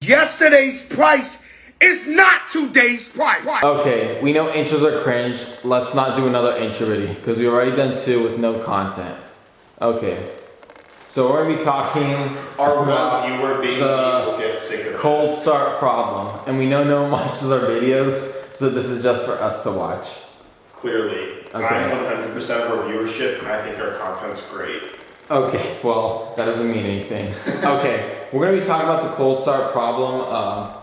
Yesterday's price is not today's price. Okay, we know intros are cringe. Let's not do another intro video because we've already done 2 with no content. Okay, so we're gonna be talking about viewer being able to get sick of cold start problem, and we know no one watches our videos, so this is just for us to watch. Clearly, okay. I'm 100% of our viewership, and I think our content's great. Okay, well, that doesn't mean anything. Okay, we're going to be talking about the cold start problem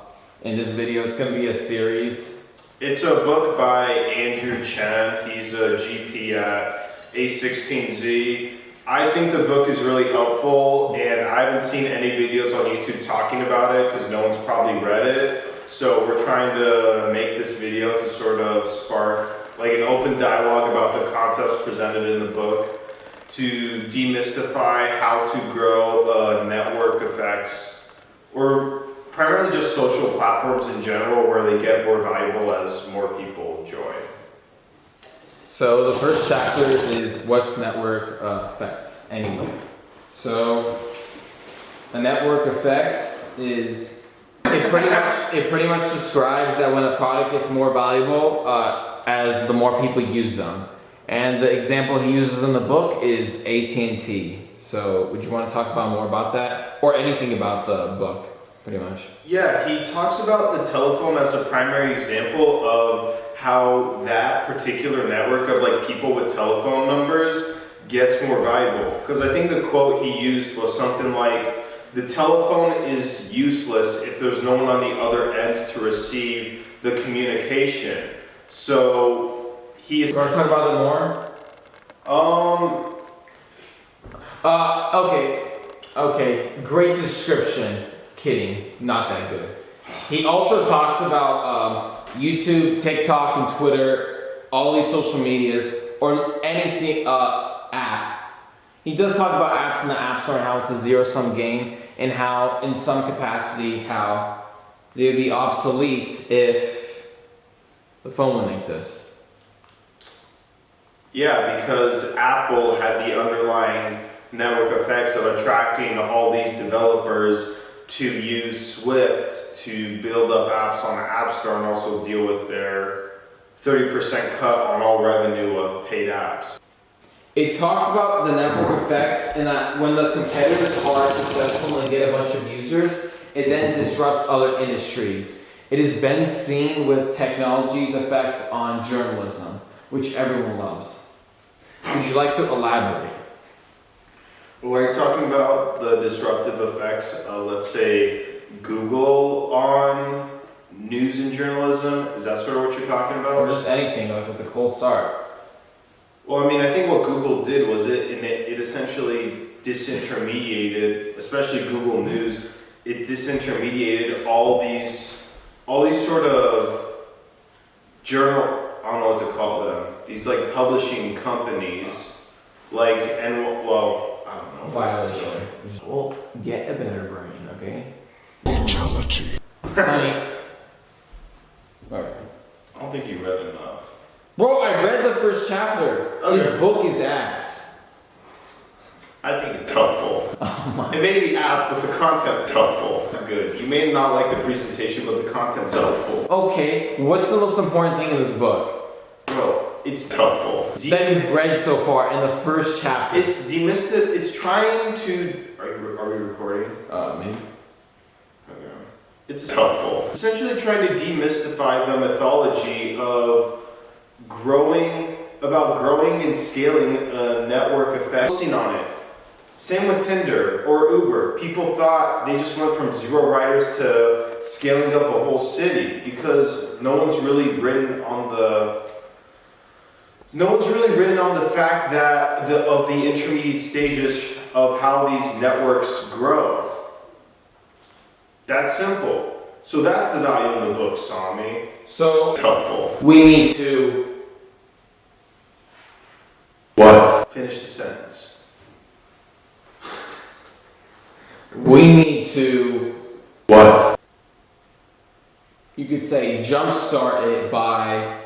in this video. It's going to be a series. It's a book by Andrew Chen. He's a GP at A16Z. I think the book is really helpful, and I haven't seen any videos on YouTube talking about it because no one's probably read it. So we're trying to make this video to sort of spark like an open dialogue about the concepts presented in the book, to demystify how to grow network effects, or primarily just social platforms in general, where they get more valuable as more people join. So the first chapter is what's network effect anyway. So a network effect is it pretty much describes that when a product gets more valuable as the more people use them. And the example he uses in the book is AT&T. So would you want to talk about more about that? Or anything about the book, pretty much? Yeah, he talks about the telephone as a primary example of how that particular network of like people with telephone numbers gets more valuable. Because I think the quote he used was something like, the telephone is useless if there's no one on the other end to receive the communication. So he is. You want to talk about it more? Okay. Great description. Kidding. Not that good. He also talks about YouTube, TikTok, and Twitter, all these social medias, or any app. He does talk about apps in the App Store and how it's a zero-sum game, and how, in some capacity, how they would be obsolete if the phone wouldn't exist. Yeah, because Apple had the underlying network effects of attracting all these developers to use Swift to build up apps on the App Store and also deal with their 30% cut on all revenue of paid apps. It talks about the network effects and that when the competitors are successful and get a bunch of users, it then disrupts other industries. It has been seen with technology's effect on journalism, which everyone loves. Would you like to elaborate? Well, are you talking about the disruptive effects of, let's say, Google on news and journalism? Is that sort of what you're talking about? Or just anything, like with the cold start? Well, I mean, I think what Google did was it essentially disintermediated, especially Google News, it disintermediated all these sort of journal, I don't know what to call them, these like publishing companies, like, and well, I don't know. Violation. Well, get a better brain, okay? Brutality. Honey. Alright. I don't think you read enough. Bro, I read the first chapter. Okay. His book is ass. I think it's helpful. It made me ask, but the content's helpful. It's good. You may not like the presentation, but the content's helpful. Okay, what's the most important thing in this book? Bro, it's helpful. That you've read so far in the first chapter. It's demystifying. It's trying to. Are we recording? Maybe. Okay. It's helpful. Essentially, trying to demystify the mythology of growing and scaling a network effect. Posting on it. Same with Tinder or Uber. People thought they just went from 0 riders to scaling up a whole city because no one's really written on the fact that of the intermediate stages of how these networks grow. That's simple. So that's the value of the book, Sami. So it's helpful. We need to. What? Finish the sentence. We need to. What? You could say jumpstart it by.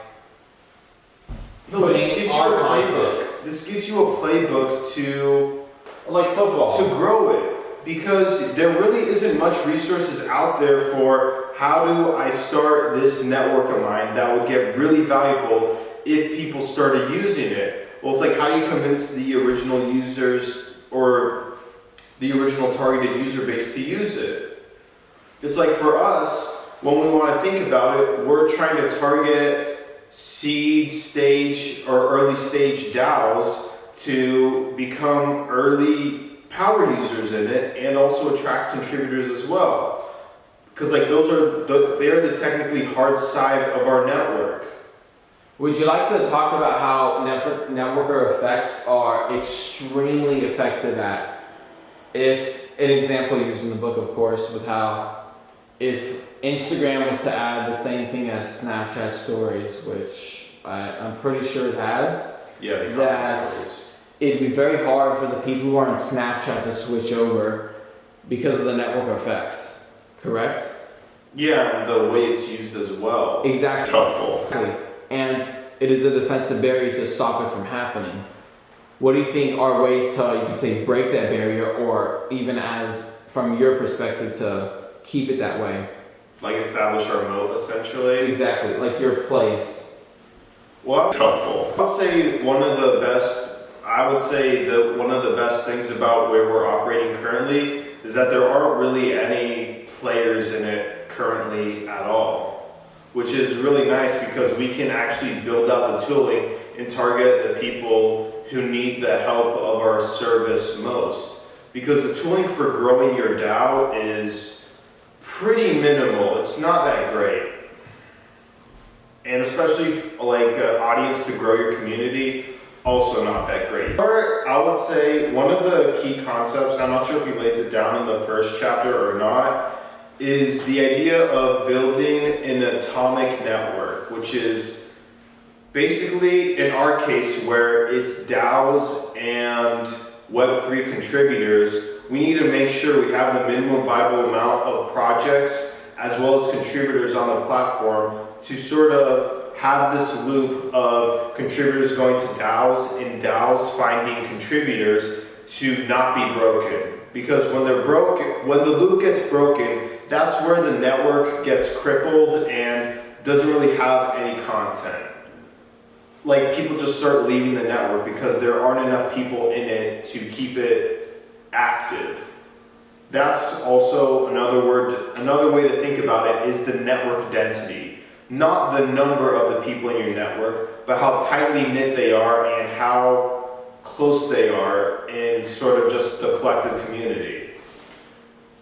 No, this gives you a playbook. This gives you a playbook to. Like football. To grow it. because there really isn't much resources out there for how do I start this network of mine that would get really valuable if people started using it. Well, it's like, how do you convince the original users or the original targeted user base to use it? It's like, for us, when we want to think about it, we're trying to target seed stage or early stage DAOs to become early power users in it and also attract contributors as well. Because like they're the technically hard side of our network. Would you like to talk about how networker effects are extremely effective at, if an example used in the book, of course, with how if Instagram was to add the same thing as Snapchat stories, which I'm pretty sure it has, that it'd be very hard for the people who are on Snapchat to switch over because of the network effects, correct? Yeah, and the way it's used as well. Exactly. Helpful. And it is a defensive barrier to stop it from happening. What do you think are ways to, you could say, break that barrier, or even as, from your perspective, to keep it that way? Like establish our moat, essentially. Exactly, like your place. Well, it's helpful. I would say one of the best things about where we're operating currently is that there aren't really any players in it currently at all, which is really nice because we can actually build out the tooling and target the people who need the help of our service most. Because the tooling for growing your DAO is pretty minimal. It's not that great. And especially like an audience to grow your community, also not that great. I would say one of the key concepts, I'm not sure if he lays it down in the first chapter or not, is the idea of building an atomic network, which is basically, in our case, where it's DAOs and Web3 contributors, we need to make sure we have the minimum viable amount of projects as well as contributors on the platform to sort of have this loop of contributors going to DAOs and DAOs finding contributors to not be broken. Because when they're broken, when the loop gets broken, that's where the network gets crippled and doesn't really have any content. Like, people just start leaving the network because there aren't enough people in it to keep it active. That's also another way to think about it is the network density. Not the number of the people in your network, but how tightly knit they are and how close they are in sort of just the collective community.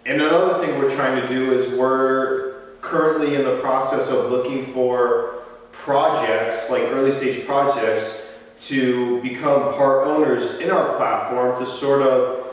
And another thing we're trying to do is we're currently in the process of looking for projects, like early stage projects, to become part owners in our platform to sort of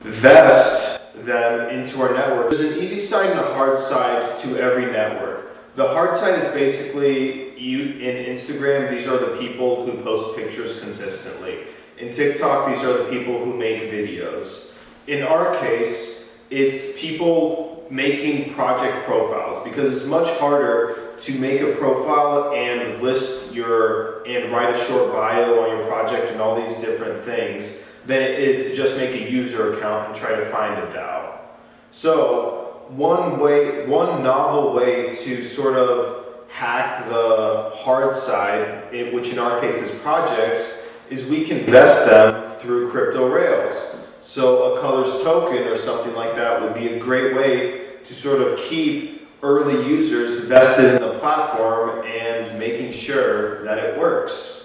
vest them into our network. There's an easy side and a hard side to every network. The hard side is basically in Instagram, these are the people who post pictures consistently. In TikTok, these are the people who make videos. In our case, it's people making project profiles, because it's much harder to make a profile and and write a short bio on your project and all these different things than it is to just make a user account and try to find a DAO. So one novel way to sort of hack the hard side, which in our case is projects, is we can vest them through crypto rails. So a colors token or something like that would be a great way to sort of keep early users vested in the platform and making sure that it works.